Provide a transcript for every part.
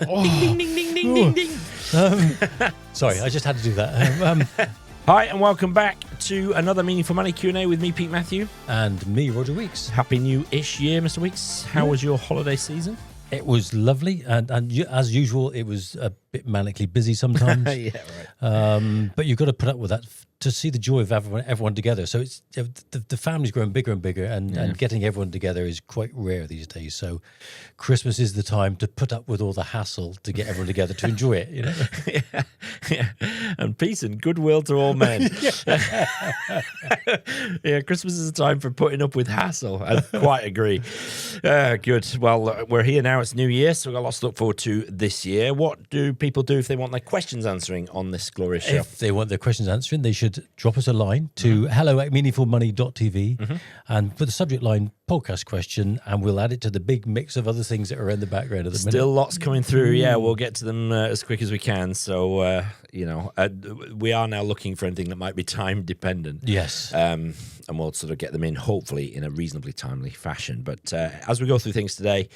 Ding, ding, ding, ding, ding, ding. Sorry, I just had to do that. Hi, and welcome back to another Meaningful Money Q&A with me, Pete Matthew. And me, Roger Weeks. Happy New-ish year, Mr. Weeks. How was your holiday season? It was lovely, and as usual, it was a bit manically busy sometimes. Yeah, right. But you've got to put up with that to see the joy of everyone together. So it's the family's growing bigger and bigger, and getting everyone together is quite rare these days. So Christmas is the time to put up with all the hassle to get everyone together to enjoy it. You know, yeah. And peace and goodwill to all men. Yeah, Christmas is a time for putting up with hassle. I quite agree. Good. Well, we're here now. It's New Year, so we've got lots to look forward to this year. What do people do if they want their questions answering on this glorious show? If they want their questions answering, they should drop us a line to hello@meaningfulmoney.tv and put the subject line podcast question, and we'll add it to the big mix of other things that are in the background at the minute. Still lots coming through. Yeah, we'll get to them as quick as we can. So, we are now looking for anything that might be time dependent. Yes. And we'll sort of get them in, hopefully, in a reasonably timely fashion. But as we go through things today,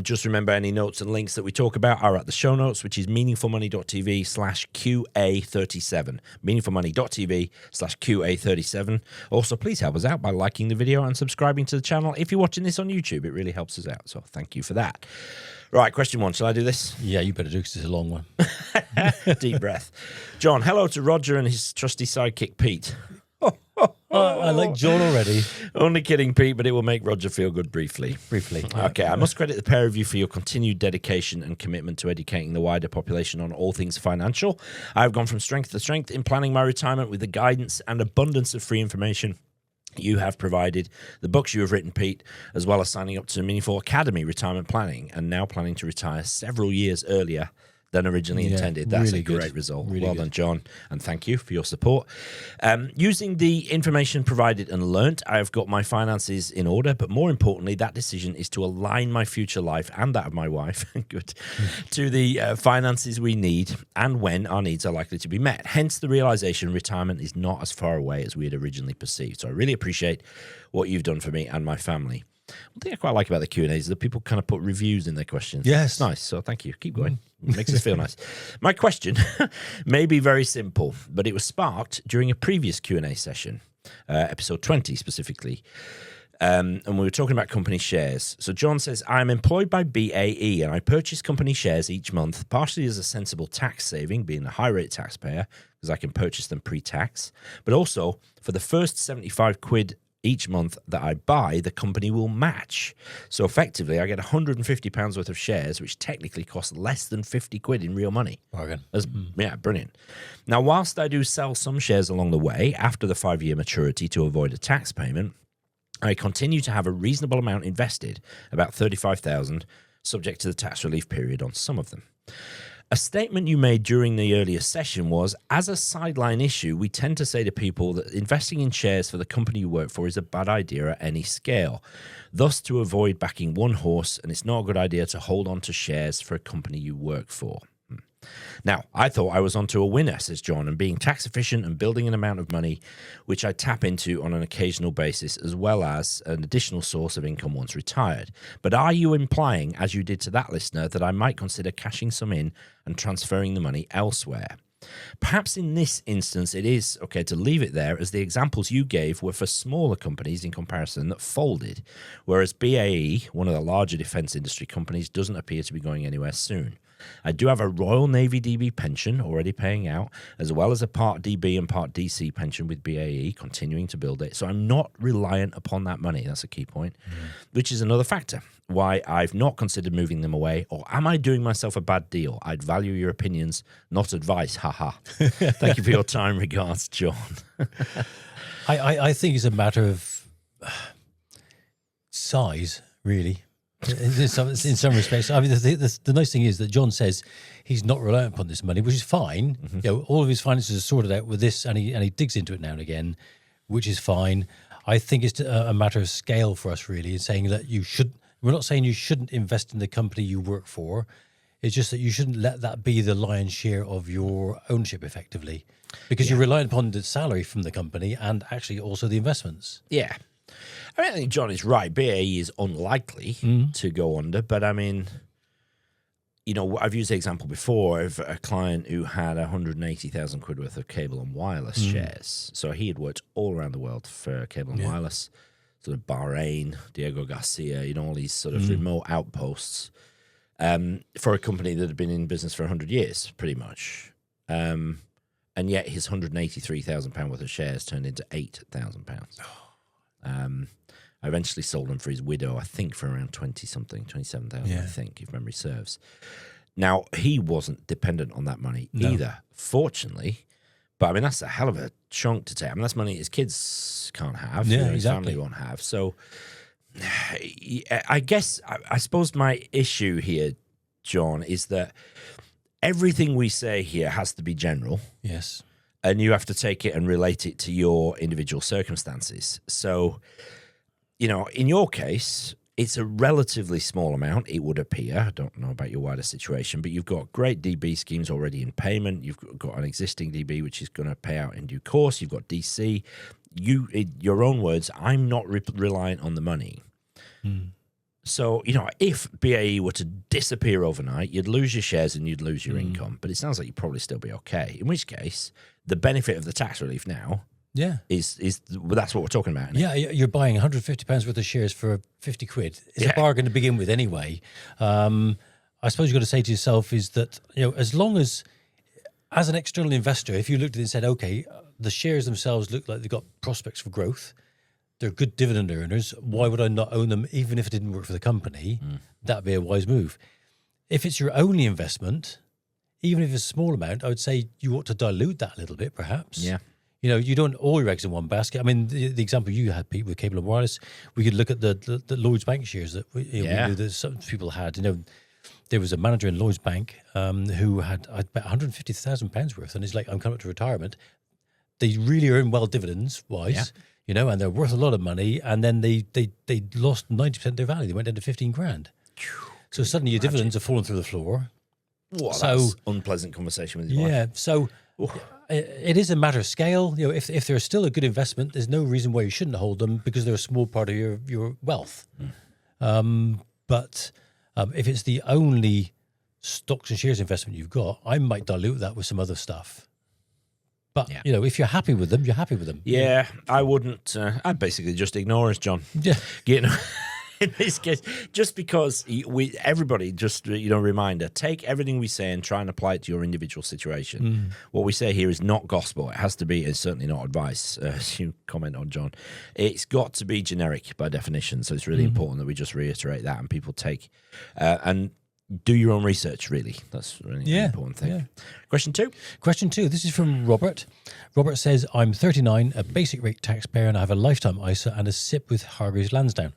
just remember any notes and links that we talk about are at the show notes, which is meaningfulmoney.tv/QA37. meaningfulmoney.tv/QA37. Also, please help us out by liking the video and subscribing to the channel. If you're watching this on YouTube, it really helps us out. So thank you for that. Right, question one. Shall I do this? Yeah, you better do, because it's a long one. Deep breath. John, hello to Roger and his trusty sidekick, Pete. I like John already. Only kidding, Pete, but it will make Roger feel good briefly. Okay, I must credit the pair of you for your continued dedication and commitment to educating the wider population on all things financial. I have gone from strength to strength in planning my retirement with the guidance and abundance of free information you have provided, the books you have written, Pete, as well as signing up to MeaningfulAcademy retirement planning, and now planning to retire several years earlier than originally intended. That's really a great good. result. Really well good. done, John, and thank you for your support. Using the information provided and learnt, I have got my finances in order, but more importantly, that decision is to align my future life and that of my wife to the finances we need and when our needs are likely to be met. Hence the realization retirement is not as far away as we had originally perceived. So I really appreciate what you've done for me and my family. One thing I quite like about the Q&A is that people kind of put reviews in their questions. Yes. It's nice. So thank you. Keep going. It makes us feel nice. My question may be very simple, but it was sparked during a previous Q&A session, episode 20 specifically. And we were talking about company shares. So John says, I'm employed by BAE and I purchase company shares each month, partially as a sensible tax saving, being a high rate taxpayer, because I can purchase them pre-tax, but also for the first 75 quid each month that I buy, the company will match. So effectively, I get £150 worth of shares, which technically cost less than 50 quid in real money. Bargain. Yeah, brilliant. Now, whilst I do sell some shares along the way after the 5-year maturity to avoid a tax payment, I continue to have a reasonable amount invested, about 35,000, subject to the tax relief period on some of them. A statement you made during the earlier session was, as a sideline issue, we tend to say to people that investing in shares for the company you work for is a bad idea at any scale. Thus, to avoid backing one horse, and it's not a good idea to hold on to shares for a company you work for. Now, I thought I was onto a winner, says John, and being tax efficient and building an amount of money, which I tap into on an occasional basis, as well as an additional source of income once retired. But are you implying, as you did to that listener, that I might consider cashing some in and transferring the money elsewhere? Perhaps in this instance, it is okay to leave it there, as the examples you gave were for smaller companies in comparison that folded, whereas BAE, one of the larger defense industry companies, doesn't appear to be going anywhere soon. I do have a Royal Navy DB pension already paying out, as well as a Part DB and Part DC pension with BAE, continuing to build it. So I'm not reliant upon that money. That's a key point, which is another factor why I've not considered moving them away. Or am I doing myself a bad deal? I'd value your opinions, not advice. Haha. Thank you for your time. Regards, John. I think it's a matter of size, really. In some respects, I mean, the nice thing is that John says he's not reliant upon this money, which is fine. You know, all of his finances are sorted out with this, and he digs into it now and again, which is fine. I think it's a matter of scale for us, really, in saying that you should. We're not saying you shouldn't invest in the company you work for. It's just that you shouldn't let that be the lion's share of your ownership, effectively, because you're relying upon the salary from the company and actually also the investments. Yeah. I think John is right. BAE is unlikely to go under, but I mean, I've used the example before of a client who had 180,000 quid worth of cable and wireless shares. So he had worked all around the world for cable and wireless, sort of Bahrain, Diego Garcia, all these sort of remote outposts for a company that had been in business for 100 years, pretty much. And yet his £183,000 worth of shares turned into £8,000. I eventually sold them for his widow, I think, for around 20-something, 27,000, I think, if memory serves. Now, he wasn't dependent on that money either, fortunately. But, I mean, that's a hell of a chunk to take. I mean, that's money his kids can't have, his family won't have. So, I guess, I suppose my issue here, John, is that everything we say here has to be general. Yes. And you have to take it and relate it to your individual circumstances. So, in your case, it's a relatively small amount, it would appear. I don't know about your wider situation, but you've got great DB schemes already in payment. You've got an existing DB, which is going to pay out in due course. You've got DC. In your own words, I'm not reliant on the money. So, if BAE were to disappear overnight, you'd lose your shares and you'd lose your income. But it sounds like you'd probably still be okay. In which case, the benefit of the tax relief now is that's what we're talking about. Yeah, you're buying £150 worth of shares for 50 quid. It's a bargain to begin with anyway. I suppose you've got to say to yourself is that, as long as an external investor, if you looked at it and said, okay, the shares themselves look like they've got prospects for growth, they're good dividend earners, why would I not own them even if it didn't work for the company? That'd be a wise move. If it's your only investment, even if it's a small amount, I would say you ought to dilute that a little bit, perhaps. Yeah. You don't all your eggs in one basket. I mean, the example you had, Pete, with cable and wireless, we could look at the Lloyds Bank shares that we knew that some people had. There was a manager in Lloyds Bank who had, I bet, £150,000 worth, and he's like, I'm coming up to retirement. They really earn well dividends-wise, and they're worth a lot of money, and then they lost 90% of their value. They went down to 15 grand. So suddenly your dividends are falling through the floor. Well, that's unpleasant conversation with your wife. Yeah, so it is a matter of scale. If they're still a good investment, there's no reason why you shouldn't hold them because they're a small part of your wealth. But if it's the only stocks and shares investment you've got, I might dilute that with some other stuff. But, if you're happy with them, you're happy with them. Yeah, I wouldn't. I'd basically just ignore us, John. Yeah. In this case, just because everybody, just, reminder, take everything we say and try and apply it to your individual situation. What we say here is not gospel. It has to be, it's certainly not advice, as you comment on, John. It's got to be generic by definition. So it's really important that we just reiterate that and people take and do your own research, really. That's really an important thing. Yeah. Question 2. Question 2. This is from Robert. Robert says, I'm 39, a basic rate taxpayer, and I have a lifetime ISA and a SIP with Hargreaves Lansdown.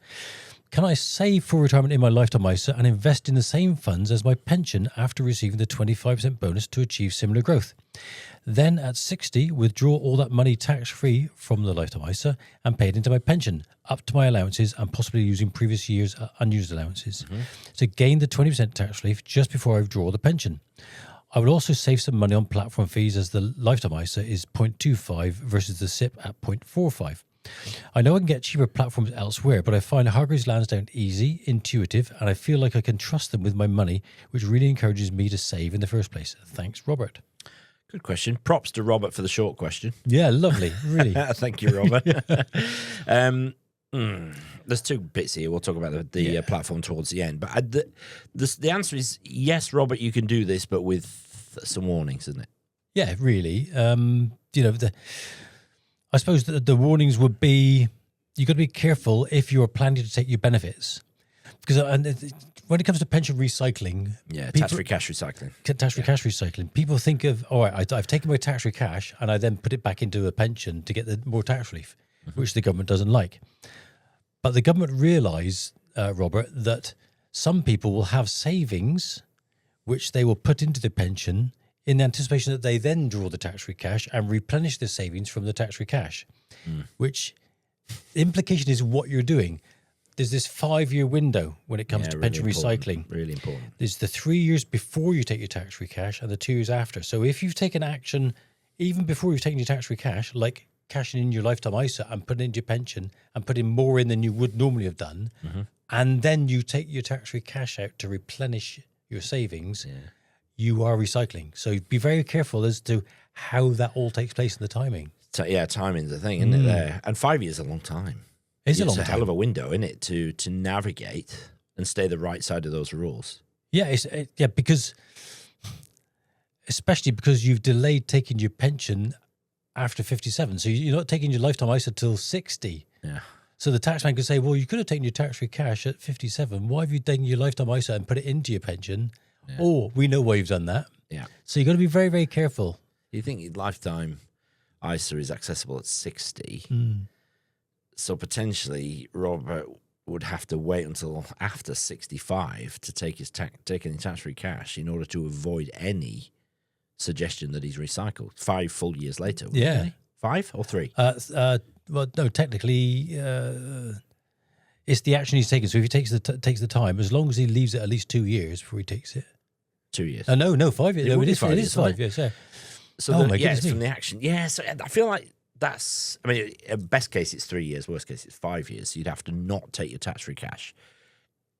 Can I save for retirement in my lifetime ISA and invest in the same funds as my pension after receiving the 25% bonus to achieve similar growth? Then at 60, withdraw all that money tax-free from the lifetime ISA and pay it into my pension, up to my allowances and possibly using previous year's unused allowances, to gain the 20% tax relief just before I withdraw the pension. I would also save some money on platform fees as the lifetime ISA is 0.25 versus the SIP at 0.45. I know I can get cheaper platforms elsewhere, but I find Hargreaves Lansdown easy, intuitive, and I feel like I can trust them with my money, which really encourages me to save in the first place. Thanks, Robert. Good question. Props to Robert for the short question. Yeah, lovely. Really. Thank you, Robert. There's 2 bits here. We'll talk about the platform towards the end. But the answer is yes, Robert, you can do this, but with some warnings, isn't it? Yeah, really. I suppose the warnings would be, you've got to be careful if you're planning to take your benefits. Because when it comes to pension recycling... Yeah, tax-free cash recycling. Tax-free cash recycling. People think of, all right, I've taken my tax-free cash and I then put it back into a pension to get the more tax relief, which the government doesn't like. But the government realise, Robert, that some people will have savings which they will put into the pension in the anticipation that they then draw the tax-free cash and replenish the savings from the tax-free cash, which the implication is what you're doing. There's this 5-year window when it comes to pension recycling. Really important. There's the 3 years before you take your tax-free cash and the 2 years after. So if you've taken action, even before you've taken your tax-free cash, like cashing in your lifetime ISA and putting into your pension and putting more in than you would normally have done, and then you take your tax-free cash out to replenish your savings, you are recycling. So be very careful as to how that all takes place in the timing. Timing's the thing, isn't it? There, and 5 years is a long time. It's a long time. Hell of a window, isn't it, to navigate and stay the right side of those rules. Yeah, because especially because you've delayed taking your pension after 57, so you're not taking your lifetime ISA till 60. Yeah. So the taxman could say, well, you could have taken your tax-free cash at 57. Why have you taken your lifetime ISA and put it into your pension? Yeah. Or we know why you've done that. Yeah. So you've got to be very, very careful. You think your lifetime ISA is accessible at 60. So potentially Robert would have to wait until after 65 to take any tax-free cash in order to avoid any suggestion that he's recycled. 5 full years later. Yeah. He? 5 or 3? Well, no, technically, it's the action he's taken. So if he takes the time, as long as he leaves it at least 2 years before he takes it. 2 years? No, 5 years. It is 5 years, yeah. So it's from the action. Yeah, so I feel like that's, I mean, best case it's 3 years, worst case it's 5 years. So you'd have to not take your tax-free cash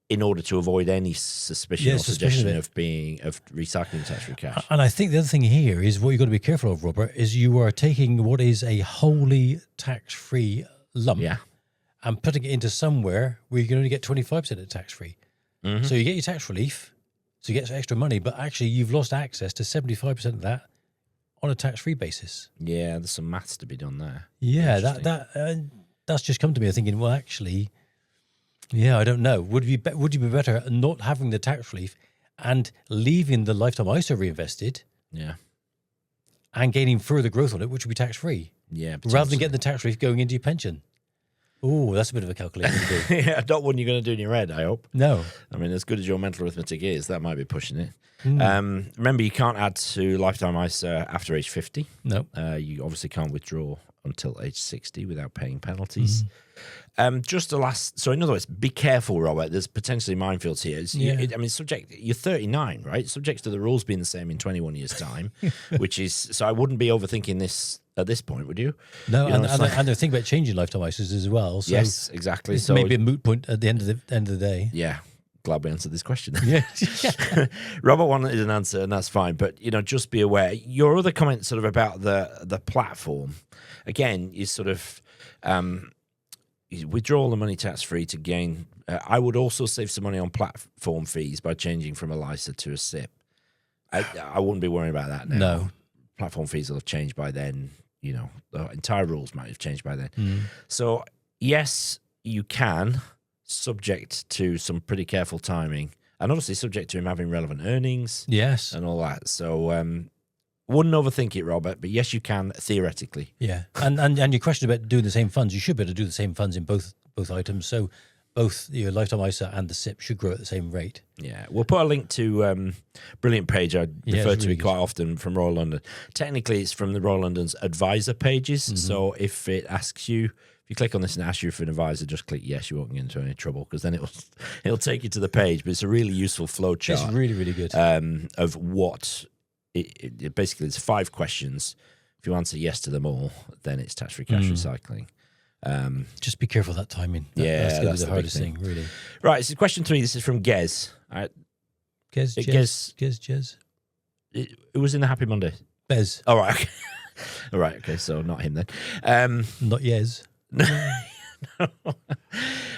in order to avoid any suspicion or suggestion of recycling tax-free cash. And I think the other thing here is what you've got to be careful of, Robert, is you are taking what is a wholly tax-free lump and putting it into somewhere where you can only get 25% of tax-free. So you get your tax relief, so you get some extra money, but actually you've lost access to 75% of that on a tax-free basis. Yeah, there's some maths to be done there. Yeah, that's just come to me. I'm thinking, well, actually, I don't know. Would you be better not having the tax relief and leaving the lifetime ISA reinvested? Yeah. And gaining further growth on it, which would be tax-free. Yeah. Rather than getting the tax relief going into your pension. Oh, that's a bit of a calculation to do. Yeah, not one you're going to do in your head, I hope. No. I mean, as good as your mental arithmetic is, that might be pushing it. Remember, you can't add to lifetime ISA after age 50. No. You obviously can't withdraw until age 60 without paying penalties. So in other words, be careful, Robert. There's potentially minefields here. You're 39, right? Subject to the rules being the same in 21 years' time, so I wouldn't be overthinking this at this point, would you? No, and they're thinking about changing lifetime ISAs as well. So yes, exactly. So maybe a moot point at the end of the day. Yeah. Glad we answered this question. Yeah. Robert wanted an answer, and that's fine. But just be aware. Your other comment, sort of about the platform, again, is sort of you withdraw all the money tax free to gain. I would also save some money on platform fees by changing from a LISA to a SIP. I wouldn't be worrying about that now. No, platform fees will have changed by then. The entire rules might have changed by then. So yes, you can. Subject to some pretty careful timing, and obviously subject to him having relevant earnings, yes, and all that. So wouldn't overthink it, Robert. But yes, you can theoretically. Yeah, and your question about doing the same funds, you should be able to do the same funds in both items. So both your lifetime ISA and the SIP should grow at the same rate. Yeah, we'll put a link to brilliant page I refer to it quite often from Royal London. Technically, it's from the Royal London's advisor pages. So if it asks you. If you click on this and asks you for an advisor, just click yes. You won't get into any trouble because then it'll take you to the page. But it's a really useful flow chart. It's really, really good. Of what it basically, it's 5 questions. If you answer yes to them all, then it's tax-free cash recycling. Just be careful of that timing. That's the hardest thing, really. Right. This is question 3. This is from Gez. Gez. It was in the Happy Monday. Bez. All right. Okay. All right. Okay. So not him then. Not Yes. No.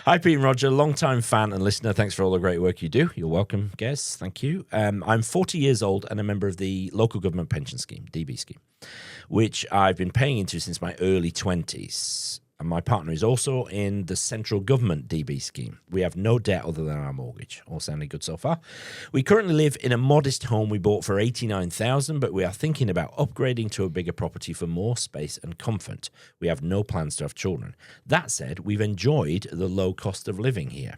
Hi, Pete and Roger, long-time fan and listener. Thanks for all the great work you do. You're welcome, Gez. Thank you. I'm 40 years old and a member of the local government pension scheme, DB scheme, which I've been paying into since my early 20s. And my partner is also in the central government DB scheme. We have no debt other than our mortgage. All sounding good so far. We currently live in a modest home we bought for $89,000, but we are thinking about upgrading to a bigger property for more space and comfort. We have no plans to have children. That said, we've enjoyed the low cost of living here.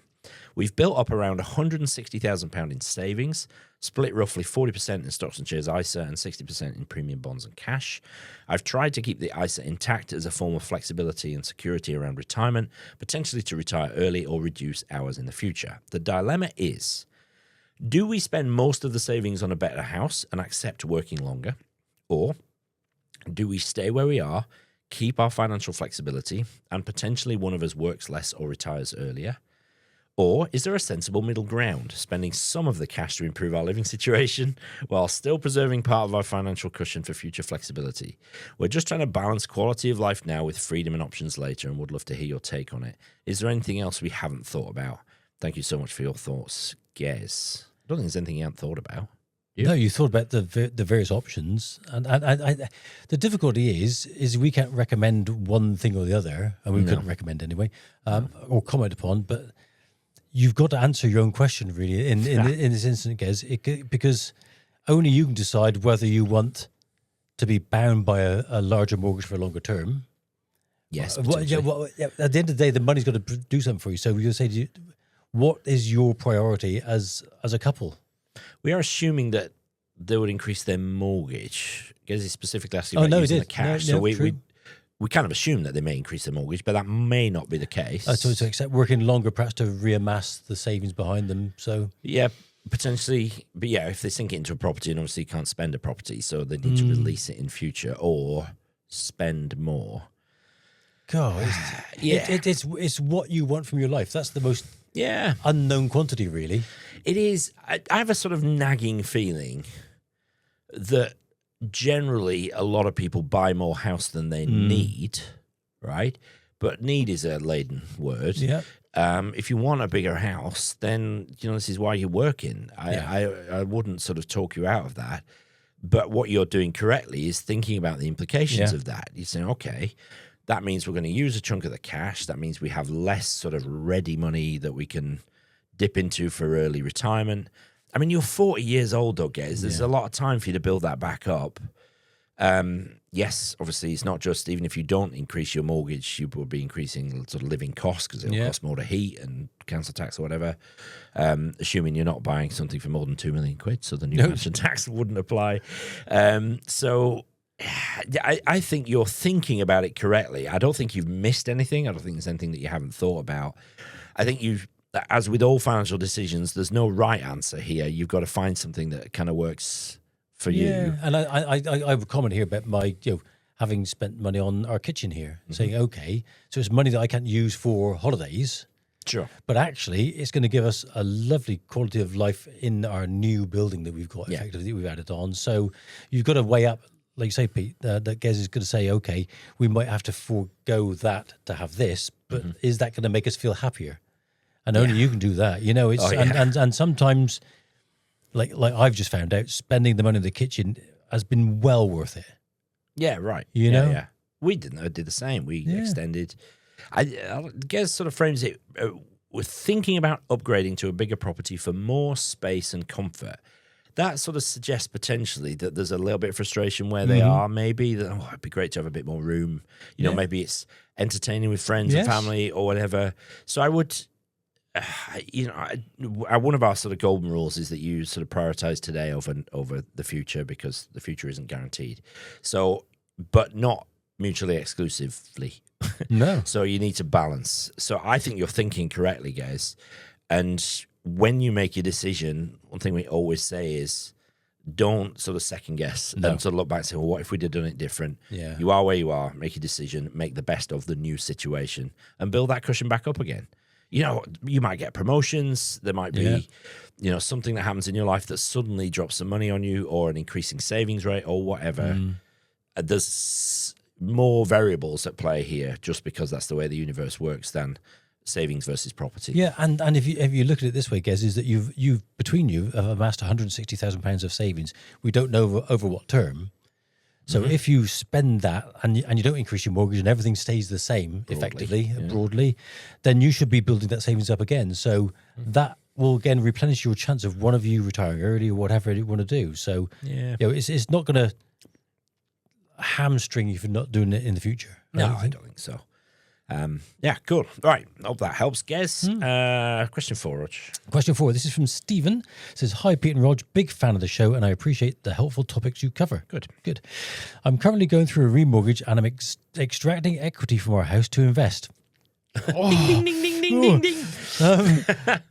We've built up around £160,000 in savings, split roughly 40% in stocks and shares ISA and 60% in premium bonds and cash. I've tried to keep the ISA intact as a form of flexibility and security around retirement, potentially to retire early or reduce hours in the future. The dilemma is, do we spend most of the savings on a better house and accept working longer? Or do we stay where we are, keep our financial flexibility, and potentially one of us works less or retires earlier? Or is there a sensible middle ground, spending some of the cash to improve our living situation while still preserving part of our financial cushion for future flexibility? We're just trying to balance quality of life now with freedom and options later, and would love to hear your take on it. Is there anything else we haven't thought about? Thank you so much for your thoughts, Gez. I don't think there's anything you haven't thought about. No, you thought about the various options, and the difficulty is we can't recommend one thing or the other, and we couldn't recommend anyway, or comment upon. But you've got to answer your own question, really, in this instance, Gez, because only you can decide whether you want to be bound by a larger mortgage for a longer term. Yes. At the end of the day, the money's got to do something for you. So we're going to say to you, what is your priority as a couple? We are assuming that they would increase their mortgage. Gez is specifically asking about using the cash. So we kind of assume that they may increase their mortgage, but that may not be the case. So to accept working longer, perhaps to reamass the savings behind them. So yeah, potentially. But yeah, if they sink it into a property, and obviously you can't spend a property, so they need to release it in future or spend more. God, it's what you want from your life. That's the most unknown quantity, really. It is. I have a sort of nagging feeling that generally a lot of people buy more house than they need, right? But need is a laden word. Yeah. If you want a bigger house, then this is why you're working. I wouldn't sort of talk you out of that. But what you're doing correctly is thinking about the implications of that. You're saying, okay, that means we're going to use a chunk of the cash. That means we have less sort of ready money that we can dip into for early retirement. I mean, you're 40 years old, though, Gez. There's a lot of time for you to build that back up. Yes, obviously, it's not just, even if you don't increase your mortgage, you will be increasing sort of living costs because it'll cost more to heat and council tax or whatever, assuming you're not buying something for more than 2 million quid, so the new mansion tax wouldn't apply. So I think you're thinking about it correctly. I don't think you've missed anything. I don't think there's anything that you haven't thought about. I think as with all financial decisions, there's no right answer here. You've got to find something that kind of works for you. And I have a comment here about my, having spent money on our kitchen here, saying, okay, so it's money that I can't use for holidays. Sure. But actually, it's going to give us a lovely quality of life in our new building that we've got, effectively, we've added on. So you've got to weigh up, like you say, Pete, that Gez is going to say, okay, we might have to forego that to have this, but is that going to make us feel happier? And only you can do that, It's and sometimes, like I've just found out, spending the money in the kitchen has been well worth it. Yeah, right. You know? Yeah. We did the same. We extended. I guess sort of frames it. We're thinking about upgrading to a bigger property for more space and comfort. That sort of suggests potentially that there's a little bit of frustration where they are. Maybe that it'd be great to have a bit more room. Maybe it's entertaining with friends and family or whatever. So I would. One of our sort of golden rules is that you sort of prioritize today over the future, because the future isn't guaranteed. So, but not mutually exclusively. No. So you need to balance. So I think you're thinking correctly, guys. And when you make your decision, one thing we always say is, don't sort of second guess and sort of look back and say, well, what if we'd have done it different? Yeah. You are where you are. Make a decision. Make the best of the new situation and build that cushion back up again. You might get promotions. There might be, something that happens in your life that suddenly drops some money on you, or an increasing savings rate or whatever. There's more variables at play here, just because that's the way the universe works, than savings versus property. Yeah, and if you look at it this way, Gez, is that you've between you have amassed £160,000 of savings. We don't know over what term. So if you spend that and you don't increase your mortgage and everything stays the same broadly, then you should be building that savings up again. So that will again replenish your chance of one of you retiring early or whatever you want to do. So it's not going to hamstring you for not doing it in the future. No, I don't think so. Cool. All right. Hope that helps, Gez. Question 4, Rog. Question 4. This is from Stephen. It says, hi, Pete and Rog. Big fan of the show, and I appreciate the helpful topics you cover. Good. I'm currently going through a remortgage, and I'm extracting equity from our house to invest. Ding, ding, ding, ding, ding, ding.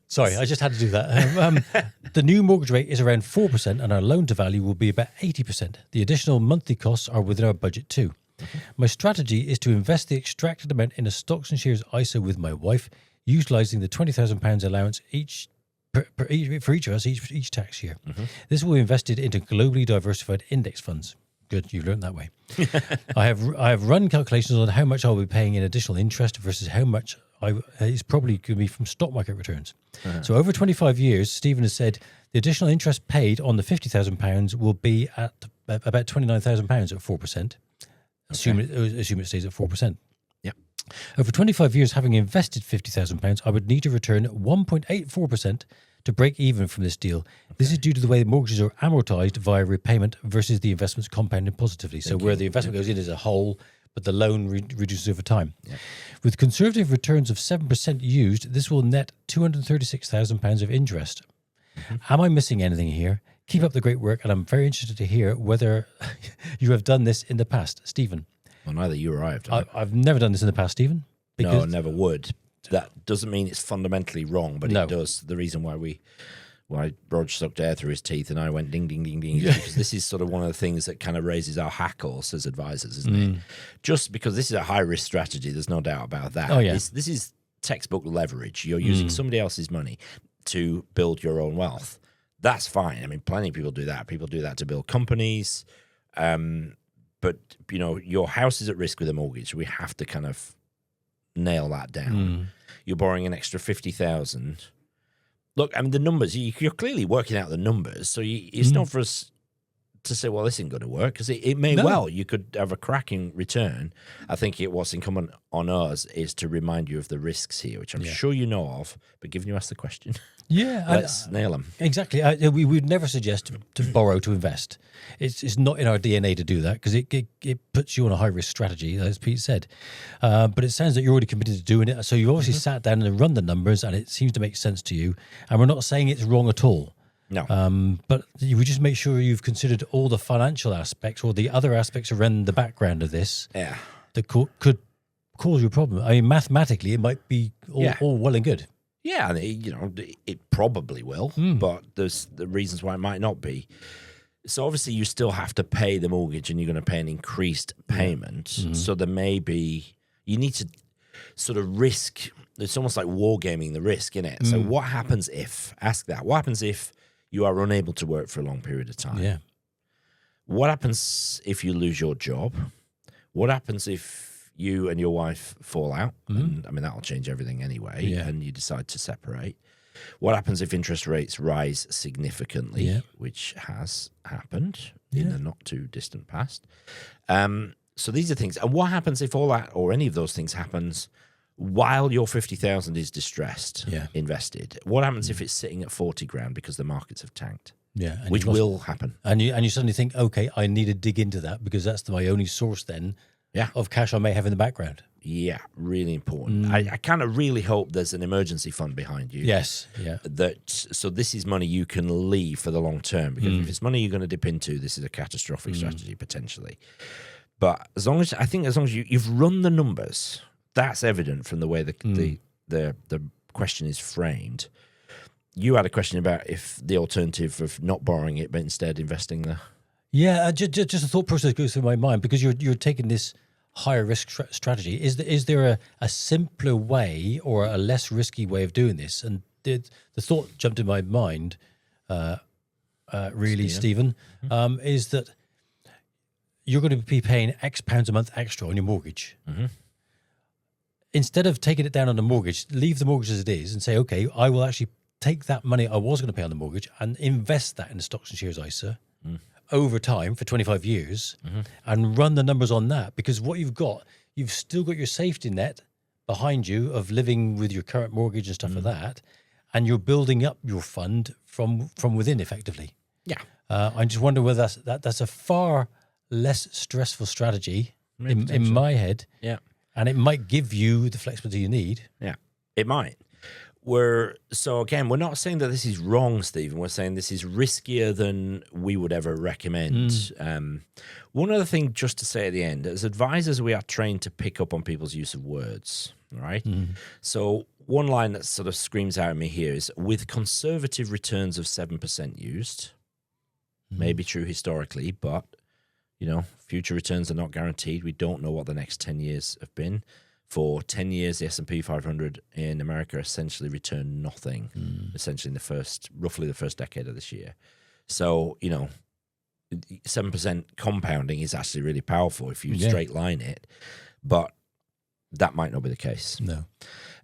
Sorry, I just had to do that. The new mortgage rate is around 4%, and our loan to value will be about 80%. The additional monthly costs are within our budget too. My strategy is to invest the extracted amount in a stocks and shares ISA with my wife, utilising the £20,000 allowance for each of us each tax year. This will be invested into globally diversified index funds. Good, you've learned that way. I have run calculations on how much I'll be paying in additional interest versus how much is probably going to be from stock market returns. So over 25 years, Stephen has said the additional interest paid on the £50,000 will be at about £29,000 at 4%. Assume it stays at 4%. Yep. Over 25 years, having invested £50,000, I would need to return 1.84% to break even from this deal. This is due to the way the mortgages are amortized via repayment versus the investments compounding positively. So where the investment goes in as a whole, but the loan reduces over time. Yeah. With conservative returns of 7% used, this will net £236,000 of interest. Am I missing anything here? Keep up the great work, and I'm very interested to hear whether you have done this in the past, Stephen. Well, neither you or I have done it. I've never done this in the past, Stephen. No, never would. That doesn't mean it's fundamentally wrong, but it does. The reason why Rog sucked air through his teeth and I went ding, ding, ding, ding, is because this is sort of one of the things that kind of raises our hackles as advisors, isn't it? Just because this is a high-risk strategy, there's no doubt about that. Oh, yeah. This is textbook leverage. You're using somebody else's money to build your own wealth. That's fine. I mean, plenty of people do that. People do that to build companies. But, your house is at risk with a mortgage. We have to kind of nail that down. You're borrowing an extra 50,000. Look, I mean, the numbers, you're clearly working out the numbers. So it's not for us to say, well, this isn't going to work, because it may well. You could have a cracking return. I think what's incumbent on us is to remind you of the risks here, which I'm sure you know of, but given you asked the question, let's nail them. Exactly. We would never suggest to borrow to invest. It's not in our DNA to do that, because it puts you on a high-risk strategy, as Pete said. But it sounds like you're already committed to doing it. So you've obviously sat down and run the numbers, and it seems to make sense to you. And we're not saying it's wrong at all. No. But you would just make sure you've considered all the financial aspects or the other aspects around the background of this that could cause you a problem. I mean, mathematically, it might be all well and good. Yeah, it probably will, but there's the reasons why it might not be. So obviously you still have to pay the mortgage, and you're going to pay an increased payment. So there may be, you need to sort of risk, it's almost like wargaming the risk, isn't it? So what happens if, ask that, what happens if you are unable to work for a long period of time? Yeah. What happens if you lose your job? What happens if you and your wife fall out? And, I mean, that'll change everything anyway, and you decide to separate. What happens if interest rates rise significantly, which has happened in the not too distant past? So these are things. And what happens if all that or any of those things happens while your 50,000 is distressed, invested? What happens if it's sitting at 40 grand because the markets have tanked? Yeah, which will happen. And you suddenly think, okay, I need to dig into that, because that's my only source then of cash I may have in the background. Yeah, really important. I kind of really hope there's an emergency fund behind you. Yes, yeah. So this is money you can leave for the long term, because if it's money you're going to dip into, this is a catastrophic strategy potentially. But as long as you've run the numbers, that's evident from the way the question is framed. You had a question about if the alternative of not borrowing it, but instead investing the... Yeah, just a thought process goes through my mind, because you're taking this higher risk strategy. Is there a simpler way or a less risky way of doing this? And the thought jumped in my mind, Stephen, is that you're going to be paying X pounds a month extra on your mortgage. Instead of taking it down on the mortgage, leave the mortgage as it is and say, okay, I will actually take that money I was going to pay on the mortgage and invest that in the stocks and shares ISA over time for 25 years and run the numbers on that. Because what you've still got your safety net behind you of living with your current mortgage and stuff like that, and you're building up your fund from within effectively. Yeah. I just wonder whether that's a far less stressful strategy in my head. Yeah. And it might give you the flexibility you need. Yeah, it might. So again, we're not saying that this is wrong, Stephen. We're saying this is riskier than we would ever recommend. One other thing just to say at the end, as advisors, we are trained to pick up on people's use of words, right? So one line that sort of screams out at me here is, with conservative returns of 7% used, may be true historically, but future returns are not guaranteed. We don't know what the next 10 years have been. For 10 years, the S&P 500 in America essentially returned nothing, essentially in roughly the first decade of this year. So, 7% compounding is actually really powerful if you straight line it, but that might not be the case. No.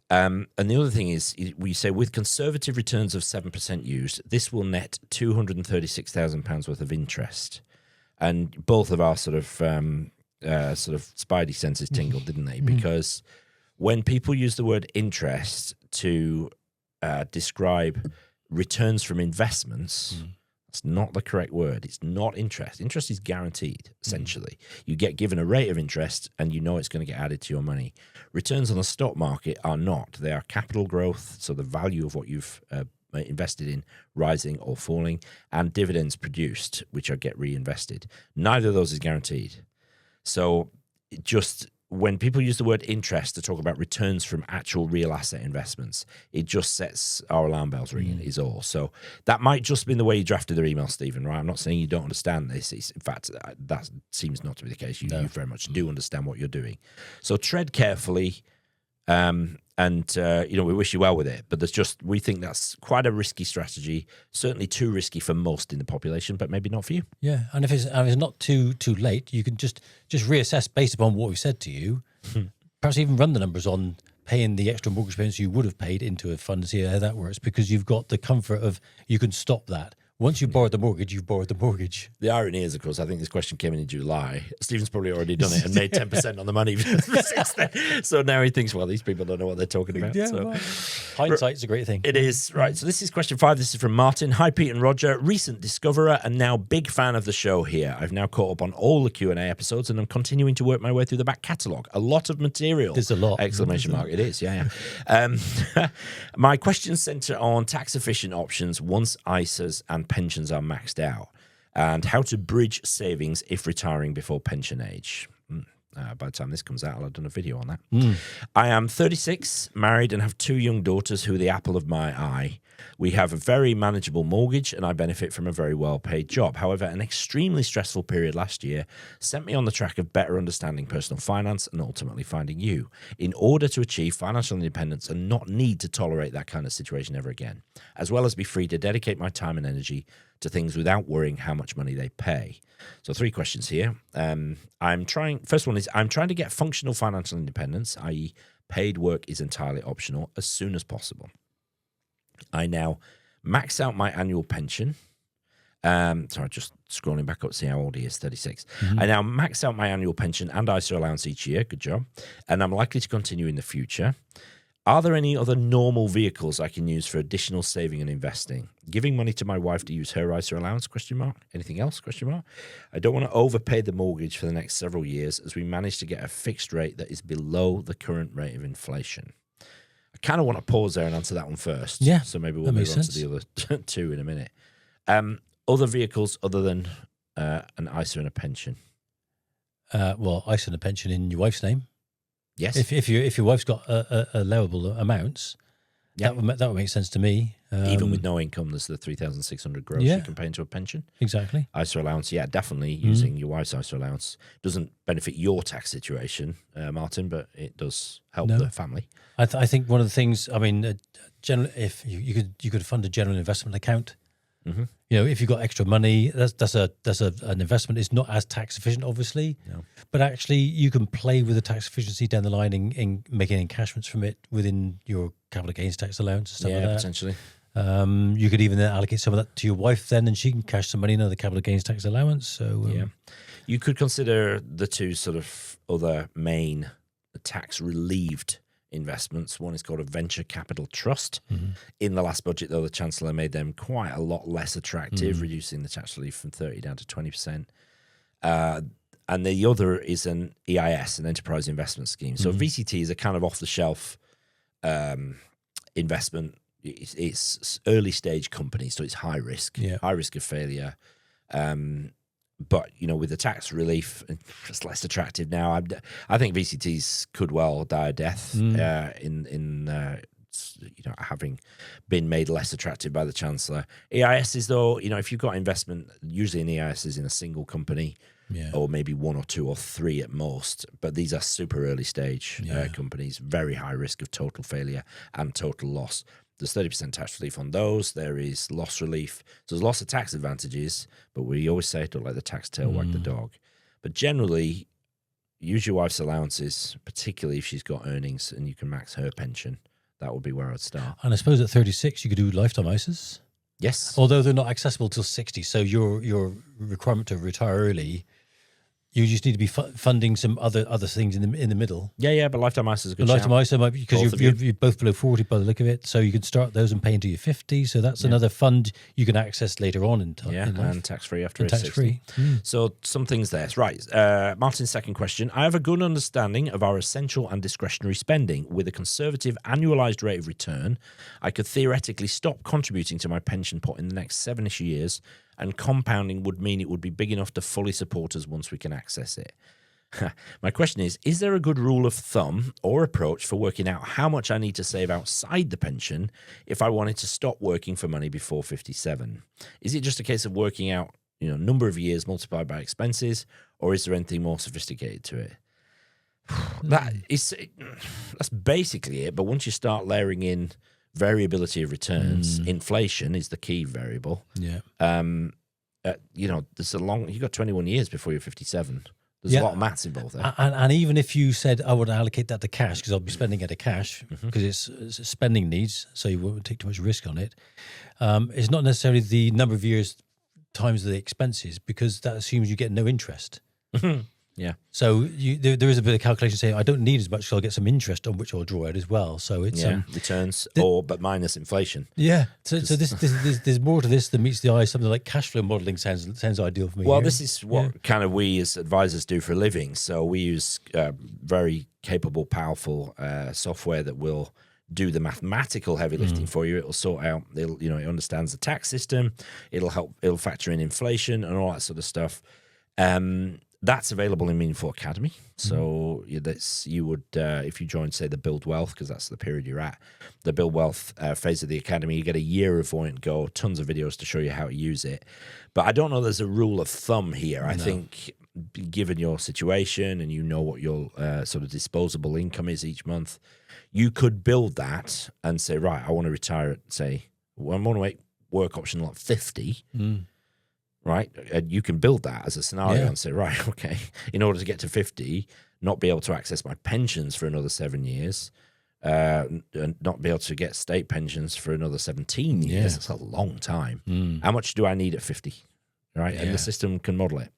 And the other thing is, we say with conservative returns of 7% used, this will net £236,000 worth of interest. And both of our sort of spidey senses tingled, didn't they? Because when people use the word interest to describe returns from investments, that's not the correct word. It's not interest. Interest is guaranteed, essentially. You get given a rate of interest and you know it's going to get added to your money. Returns on the stock market are not. They are capital growth, so the value of what you've invested in rising or falling, and dividends produced, which are get reinvested. Neither of those is guaranteed. So just when people use the word interest to talk about returns from actual real asset investments, it just sets our alarm bells ringing, is all. So that might just be the way you drafted their email, Stephen, right? I'm not saying you don't understand this. In fact, that seems not to be the case. You very much do understand what you're doing. So tread carefully, we wish you well with it. But we think that's quite a risky strategy, certainly too risky for most in the population, but maybe not for you. Yeah, and if it's not too late, you can just reassess based upon what we've said to you. Perhaps even run the numbers on paying the extra mortgage payments you would have paid into a fund to see how that works, because you've got the comfort of you can stop that. Once you've borrowed the mortgage, you've borrowed the mortgage. The irony is, of course, I think this question came in July. Stephen's probably already done it and made 10% on the money since then. So now he thinks, well, these people don't know what they're talking about. Yeah, so. well, hindsight's a great thing. It is. Right. So this is question 5. This is from Martin. Hi, Pete and Roger. Recent discoverer and now big fan of the show here. I've now caught up on all the Q&A episodes and I'm continuing to work my way through the back catalogue. A lot of material. There's a lot. Exclamation mark. It is. Yeah. My questions centre on tax-efficient options once ISAs and pensions are maxed out, and how to bridge savings if retiring before pension age. By the time this comes out, I'll have done a video on that. I am 36, married, and have 2 young daughters who are the apple of my eye. We have a very manageable mortgage, and I benefit from a very well-paid job. However, an extremely stressful period last year sent me on the track of better understanding personal finance and ultimately finding you, in order to achieve financial independence and not need to tolerate that kind of situation ever again, as well as be free to dedicate my time and energy to things without worrying how much money they pay. So 3 questions here. First one is, I'm trying to get functional financial independence, i.e. paid work is entirely optional, as soon as possible. I now max out my annual pension. Sorry, just scrolling back up to see how old he is, 36. I now max out my annual pension and ISA allowance each year. Good job. And I'm likely to continue in the future. Are there any other normal vehicles I can use for additional saving and investing? Giving money to my wife to use her ISA allowance, ? Anything else, ? I don't want to overpay the mortgage for the next several years as we manage to get a fixed rate that is below the current rate of inflation. I kind of want to pause there and answer that one first. Yeah, so maybe we'll move on to the other 2 in a minute. Other vehicles other than an ISA and a pension? Well, ISA and a pension in your wife's name. Yes. If your wife's got allowable amounts, that would make sense to me. Even with no income, there's the 3,600 gross you can pay into a pension. Exactly. ISA allowance, definitely using your wife's ISA allowance doesn't benefit your tax situation, Martin, but it does help the family. I think one of the things, if you could fund a general investment account. If you've got extra money, that's an investment. It's not as tax efficient, obviously, but actually you can play with the tax efficiency down the line in making encashments from it within your capital gains tax allowance and stuff like that. Potentially. You could even then allocate some of that to your wife then, and she can cash some money into the capital gains tax allowance. So you could consider the 2 sort of other main tax relieved investments. One is called a venture capital trust. In the last budget, though, the Chancellor made them quite a lot less attractive, reducing the tax relief from 30 down to 20%. And the other is an EIS, an enterprise investment scheme. So VCT is a kind of off-the-shelf investment. It's early stage company, so it's high risk of failure. But with the tax relief, it's less attractive now. I think VCTs could well die a death in having been made less attractive by the Chancellor. EISs, though, if you've got investment, usually an EIS is in a single company, or maybe one or two or three at most. But these are super early stage companies, very high risk of total failure and total loss. There's 30% tax relief on those. There is loss relief. So there's lots of tax advantages, but we always say don't let the tax tail wag the dog. But generally, use your wife's allowances, particularly if she's got earnings and you can max her pension. That would be where I'd start. And I suppose at 36, you could do lifetime ISAs. Yes. Although they're not accessible till 60. So your requirement to retire early, you just need to be funding some other things in the middle. Yeah, but lifetime ISA is a good lifetime shout. ISA might be because you're both below 40 by the look of it. So you can start those and pay until you're 50. So that's another fund you can access later on in time. Yeah, and tax-free after age 60. Tax-free. So some things there. Right. Martin's second question. I have a good understanding of our essential and discretionary spending. With a conservative annualized rate of return, I could theoretically stop contributing to my pension pot in the next 7-ish years, and compounding would mean it would be big enough to fully support us once we can access it. My question is there a good rule of thumb or approach for working out how much I need to save outside the pension if I wanted to stop working for money before 57? Is it just a case of working out, number of years multiplied by expenses, or is there anything more sophisticated to it? That's basically it. But once you start layering in variability of returns, inflation is the key variable. Yeah. There's you've got 21 years before you're 57. There's a lot of maths involved there. And even if you said, I would allocate that to cash because I'll be spending it to cash because it's spending needs, so you won't take too much risk on it. It's not necessarily the number of years times the expenses because that assumes you get no interest. Yeah. So there is a bit of calculation saying I don't need as much, so I'll get some interest on which I'll draw out as well. So it's returns but minus inflation. Yeah. So there's more to this than meets the eye. Something like cash flow modeling sounds ideal for me. Well, this is what kind of we as advisors do for a living. So we use very capable, powerful software that will do the mathematical heavy lifting for you. It'll sort out. It understands the tax system. It'll factor in inflation and all that sort of stuff. That's available in Meaningful Academy. So you would, if you join, say, the Build Wealth, because that's the period you're at, the Build Wealth phase of the Academy, you get a year of Voyant Go, tons of videos to show you how to use it. But I don't know there's a rule of thumb here. I think given your situation and what your sort of disposable income is each month, you could build that and say, right, I want to retire at, say, I want to make work option like 50. Right, and you can build that as a scenario and say, right, okay, in order to get to 50, not be able to access my pensions for another 7 years, and not be able to get state pensions for another 17 years. That's a long time. How much do I need at 50? Right, and the system can model it.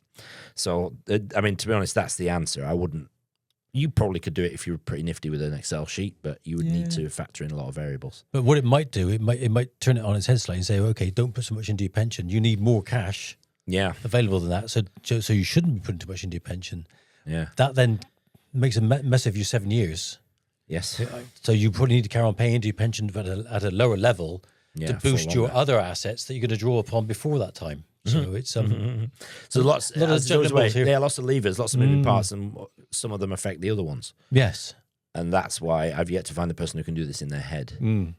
So, to be honest, that's the answer. You probably could do it if you were pretty nifty with an Excel sheet, but you would need to factor in a lot of variables. But what it might do, it might turn it on its head slightly and say, okay, don't put so much into your pension. You need more cash available than that. So you shouldn't be putting too much into your pension. Yeah. That then makes a mess of your 7 years. Yes. So you probably need to carry on paying into your pension at a lower level to boost your other assets that you're going to draw upon before that time. So it's so lots of levers, lots of moving parts, and some of them affect the other ones. Yes, and that's why I've yet to find the person who can do this in their head.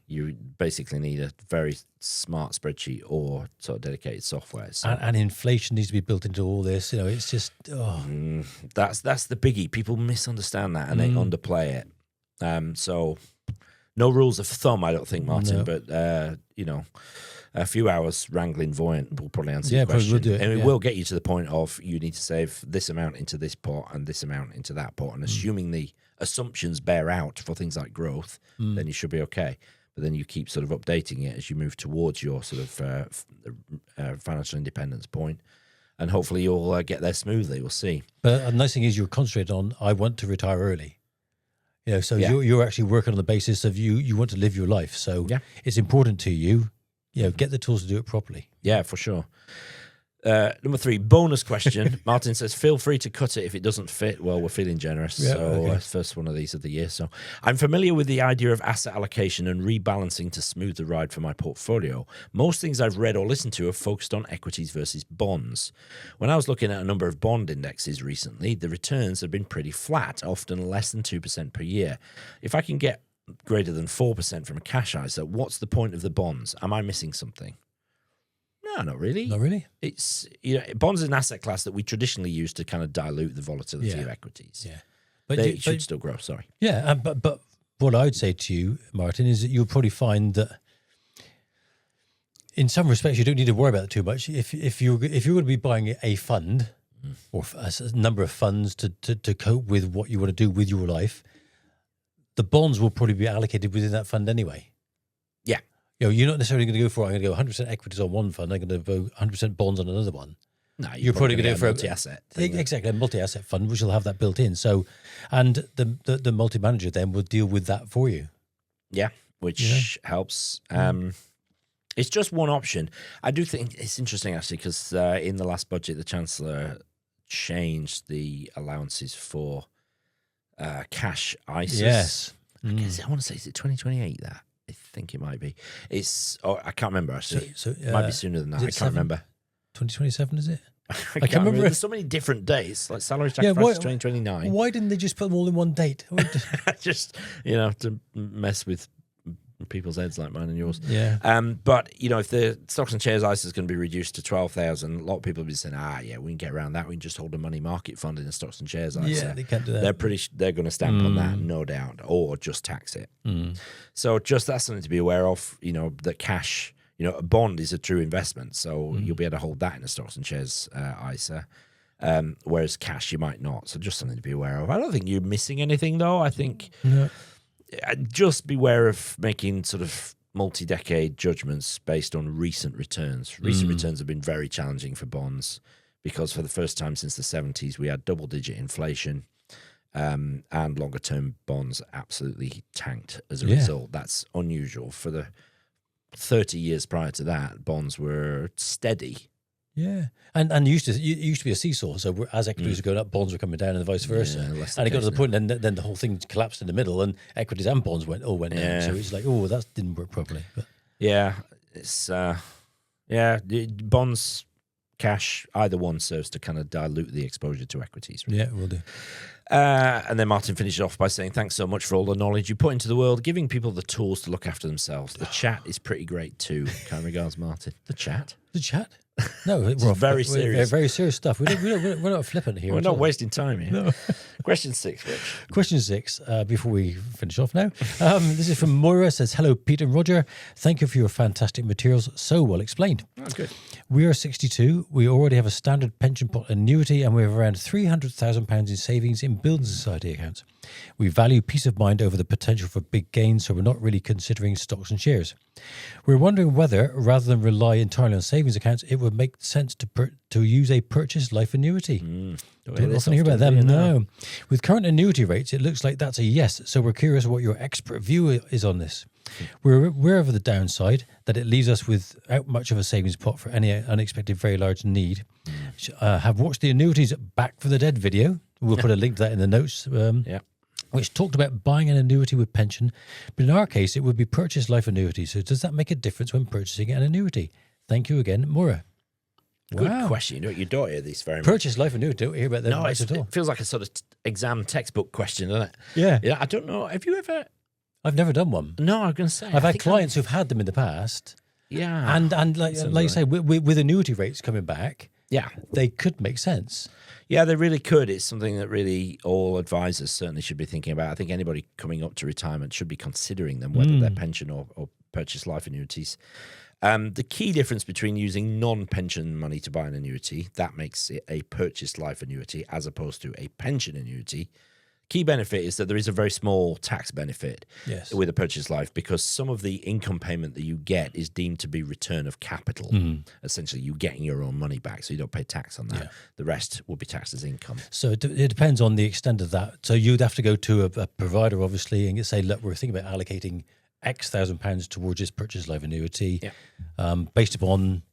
You basically need a very smart spreadsheet or sort of dedicated software. So. And inflation needs to be built into all this. It's just that's the biggie. People misunderstand that and they underplay it. So no rules of thumb, I don't think, Martin. No. But a few hours wrangling Voyant will probably answer your question. We'll do it, and it will get you to the point of you need to save this amount into this pot and this amount into that pot. And assuming the assumptions bear out for things like growth, then you should be okay. But then you keep sort of updating it as you move towards your sort of financial independence point. And hopefully you'll get there smoothly. We'll see. But the nice thing is you're concentrated on, I want to retire early. You're actually working on the basis of you want to live your life. So it's important to you. Get the tools to do it properly. Yeah, for sure. Number 3, bonus question. Martin says, feel free to cut it if it doesn't fit. Well, we're feeling generous. First one of these of the year. So I'm familiar with the idea of asset allocation and rebalancing to smooth the ride for my portfolio. Most things I've read or listened to have focused on equities versus bonds. When I was looking at a number of bond indexes recently, the returns have been pretty flat, often less than 2% per year. If I can get greater than 4% from a cash ISA, what's the point of the bonds? Am I missing something? No, not really. Not really. It's bonds is an asset class that we traditionally use to kind of dilute the volatility of equities. Yeah, but they should still grow. Sorry. Yeah, but what I would say to you, Martin, is that you'll probably find that in some respects you don't need to worry about it too much. If you're going to be buying a fund or a number of funds to cope with what you want to do with your life, the bonds will probably be allocated within that fund anyway. Yeah. You're not necessarily going to go for, I'm going to go 100% equities on one fund, I'm going to go 100% bonds on another one. No, you're probably going to go for a multi-asset. Exactly, a multi-asset fund, which will have that built in. So, and the multi-manager then will deal with that for you. Yeah, which helps. It's just one option. I do think it's interesting, actually, because in the last budget, the Chancellor changed the allowances for cash ISAs. Yes. I want to say, is it 2028 that? I think it might be. I can't remember, actually. So it might be sooner than that. I can't remember. 2027, is it? I can't remember. There's so many different dates, like salary sacrifice 2029. Why didn't they just put them all in one date? Just, to mess with people's heads like mine and yours. Yeah. But, if the stocks and shares ISA is going to be reduced to 12,000, a lot of people will be saying, we can get around that. We can just hold a money market fund in the stocks and shares ISA. Yeah, they can't do that. They're going to stamp on that, no doubt, or just tax it. So just that's something to be aware of, that cash, a bond is a true investment. So you'll be able to hold that in the stocks and shares ISA. Whereas cash, you might not. So just something to be aware of. I don't think you're missing anything, though. I think... No. Just beware of making sort of multi-decade judgments based on recent returns. Recent returns have been very challenging for bonds because for the first time since the 70s, we had double-digit inflation and longer-term bonds absolutely tanked as a result. That's unusual. For the 30 years prior to that, bonds were steady. Yeah, and it used to be a seesaw. So as equities were going up, bonds were coming down, and vice versa. And it got to the point, and then the whole thing collapsed in the middle, and equities and bonds went down. So it's like, that didn't work properly. But. Yeah, it's bonds, cash, either one serves to kind of dilute the exposure to equities. Really. Yeah, will do. And then Martin finishes off by saying, thanks so much for all the knowledge you put into the world, giving people the tools to look after themselves. The chat is pretty great too. Kind regards, Martin. The chat? The chat? No, we're very serious. Very serious stuff. We're not flippant here. We're not wasting time here. No. Question 6, Rich. Question 6, before we finish off now. This is from Moira, says, hello, Pete and Roger. Thank you for your fantastic materials. So well explained. Oh, good. We are 62. We already have a standard pension pot annuity, and we have around £300,000 in savings in building society accounts. We value peace of mind over the potential for big gains, so we're not really considering stocks and shares. We're wondering whether, rather than rely entirely on savings accounts, it would make sense to use a purchase life annuity. Don't often hear about them. No. With current annuity rates, it looks like that's a yes. So we're curious what your expert view is on this. We're aware of the downside, that it leaves us without much of a savings pot for any unexpected very large need. Have watched the Annuities Back for the Dead video. We'll put a link to that in the notes. Which talked about buying an annuity with pension. But in our case, it would be purchase life annuity. So does that make a difference when purchasing an annuity? Thank you again, Maura. Good question. You don't hear these very much. Purchase life annuity, don't hear about them much at all. It feels like a sort of exam textbook question, doesn't it? Yeah. I don't know. Have you ever... I've never done one. No, I'm going to say. I've had clients who've had them in the past. Yeah. And like you say, with annuity rates coming back, they could make sense. Yeah, they really could. It's something that really all advisors certainly should be thinking about. I think anybody coming up to retirement should be considering them, whether they're pension or purchase life annuities. The key difference between using non-pension money to buy an annuity, that makes it a purchase life annuity as opposed to a pension annuity. Key benefit is that there is a very small tax benefit with a purchase life because some of the income payment that you get is deemed to be return of capital. Essentially, you getting your own money back, so you don't pay tax on that. Yeah. The rest will be taxed as income. So it depends on the extent of that. So you'd have to go to a provider, obviously, and say, look, we're thinking about allocating X £1,000 towards this purchase life annuity based upon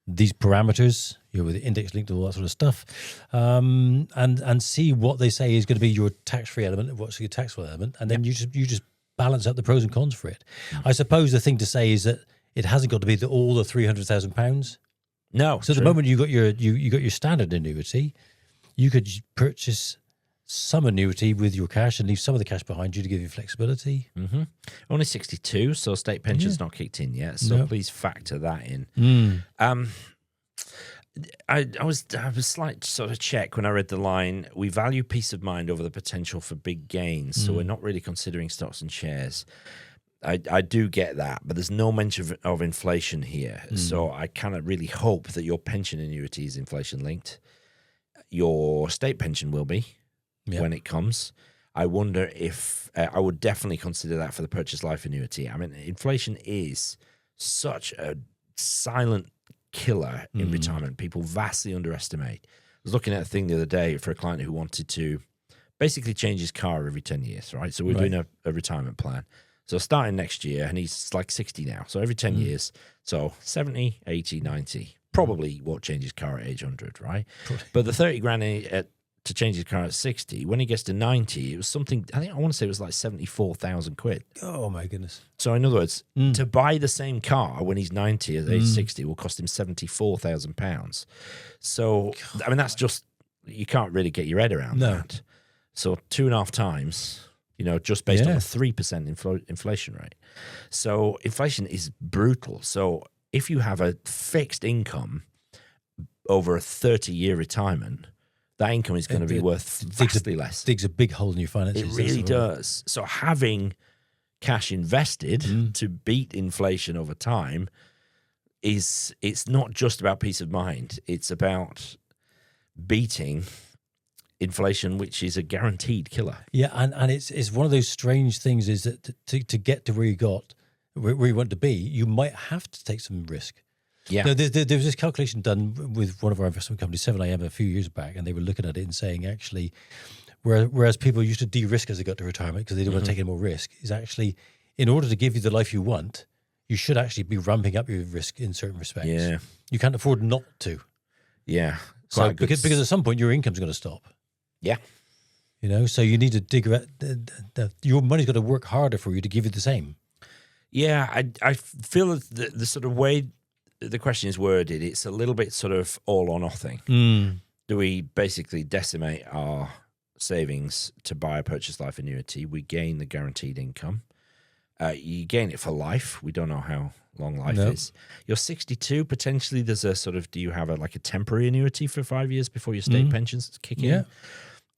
these parameters, with the index linked and all that sort of stuff, and see what they say is going to be your tax-free element and what's your taxable element, and then you just balance out the pros and cons for it. I suppose the thing to say is that it hasn't got to be all the £300,000. No. So at the moment you got your standard annuity, you could purchase some annuity with your cash and leave some of the cash behind you to give you flexibility. Only 62, so state pension's not kicked in yet. So please factor that in. I was slight sort of check when I read the line, we value peace of mind over the potential for big gains, so we're not really considering stocks and shares. I do get that, but there's no mention of inflation here. So I cannot really hope that your pension annuity is inflation linked. Your state pension will be when it comes. I wonder if I would definitely consider that for the purchase life annuity. I mean, inflation is such a silent killer in retirement. People vastly underestimate. I was looking at a thing the other day for a client who wanted to basically change his car every 10 years, right? So we're doing a retirement plan. So starting next year, and he's like 60 now. So every 10 years, so 70, 80, 90. Probably won't change his car at age 100, right? But the 30 grand to change his car at 60, when he gets to 90, it was something, I want to say it was like 74,000 quid. Oh, my goodness. So in other words, to buy the same car when he's 90 at age 60 will cost him £74,000. So, I mean, that's just, you can't really get your head around that. So 2.5 times, just based on a 3% inflation rate. So inflation is brutal. So if you have a fixed income over a 30-year retirement, that income is going to be worth vastly less. Digs a big hole in your finances. It really does. So having cash invested to beat inflation over time it's not just about peace of mind. It's about beating inflation, which is a guaranteed killer. Yeah, and it's one of those strange things is that to get to where you want to be, you might have to take some risk. Yeah. There was this calculation done with one of our investment companies, 7am, a few years back, and they were looking at it and saying actually, whereas people used to de-risk as they got to retirement because they didn't want to take any more risk, is actually, in order to give you the life you want, you should actually be ramping up your risk in certain respects. Yeah. You can't afford not to. Yeah. So because at some point your income's going to stop. Yeah. So you need to dig around. Your money's got to work harder for you to give you the same. Yeah, I feel that the sort of way the question is worded, it's a little bit sort of all or nothing. Do we basically decimate our savings to buy a purchase life annuity? We gain the guaranteed income. You gain it for life. We don't know how long life is. You're 62. Potentially, there's a sort of, do you have a temporary annuity for 5 years before your state pensions kick in? Yeah.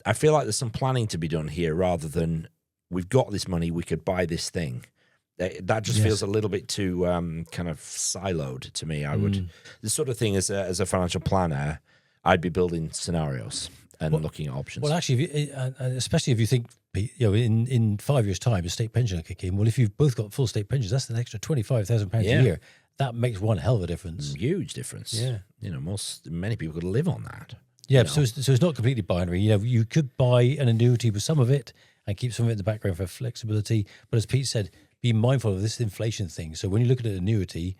I feel like there's some planning to be done here rather than we've got this money, we could buy this thing. That just feels a little bit too kind of siloed to me. I would, the sort of thing as a financial planner, I'd be building scenarios and looking at options. Well, actually, especially if you think, in 5 years' time, a state pension will kick in. Well, if you've both got full state pensions, that's an extra £25,000 a year. That makes one hell of a difference. Huge difference. Yeah. Many people could live on that. Yeah, so it's not completely binary. You could buy an annuity with some of it and keep some of it in the background for flexibility. But as Pete said, be mindful of this inflation thing. So when you look at an annuity,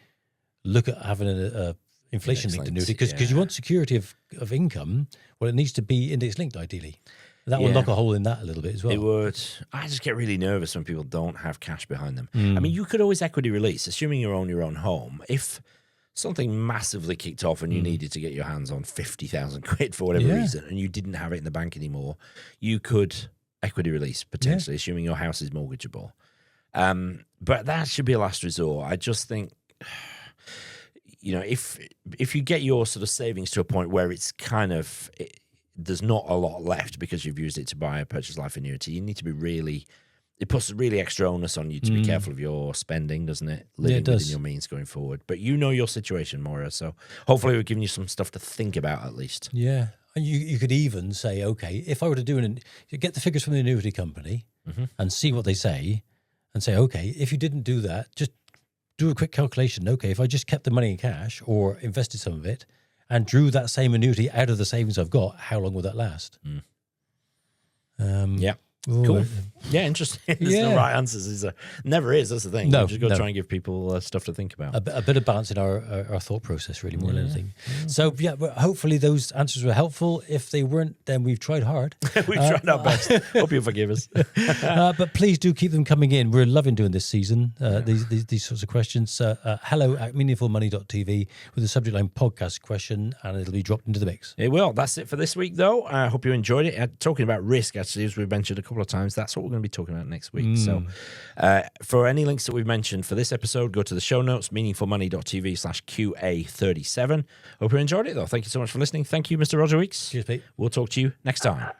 look at having a inflation-linked annuity because you want security of income. Well, it needs to be index-linked, ideally. That will knock a hole in that a little bit as well. It would. I just get really nervous when people don't have cash behind them. I mean, you could always equity release, assuming you own your own home. If something massively kicked off and you needed to get your hands on 50,000 quid for whatever reason and you didn't have it in the bank anymore, you could equity release, potentially, assuming your house is mortgageable. But that should be a last resort. I just think, if you get your sort of savings to a point where it's kind of, there's not a lot left because you've used it to buy a purchase life annuity, you need to be it puts really extra onus on you to be careful of your spending, doesn't it? Living within your means going forward. But your situation, Maura, so hopefully we're giving you some stuff to think about at least. Yeah. And you could even say, okay, if I were to get the figures from the annuity company and see what they say and say, okay, if you didn't do that, just do a quick calculation. Okay, if I just kept the money in cash or invested some of it and drew that same annuity out of the savings I've got, how long would that last? Yeah. Cool. Yeah, interesting. There's no right answers. Never is. That's the thing. No, You've just got to no. try and give people stuff to think about. A bit of balance in our thought process, really, more than anything. So, yeah, but hopefully those answers were helpful. If they weren't, then we've tried hard. We've tried our best. Hope you'll forgive us. But please do keep them coming in. We're loving doing this season, these sorts of questions. hello@meaningfulmoney.tv with the subject line podcast question, and it'll be dropped into the mix. It will. That's it for this week, though. I hope you enjoyed it. Talking about risk, actually, as we've mentioned a couple of times, that's what we're going to be talking about next week. So for any links that we've mentioned for this episode, go to the show notes, meaningfulmoney.tv/QA37. Hope you enjoyed it, though. Thank you so much for listening. Thank you, Mr. Roger Weeks. Cheers, Pete. We'll talk to you next time.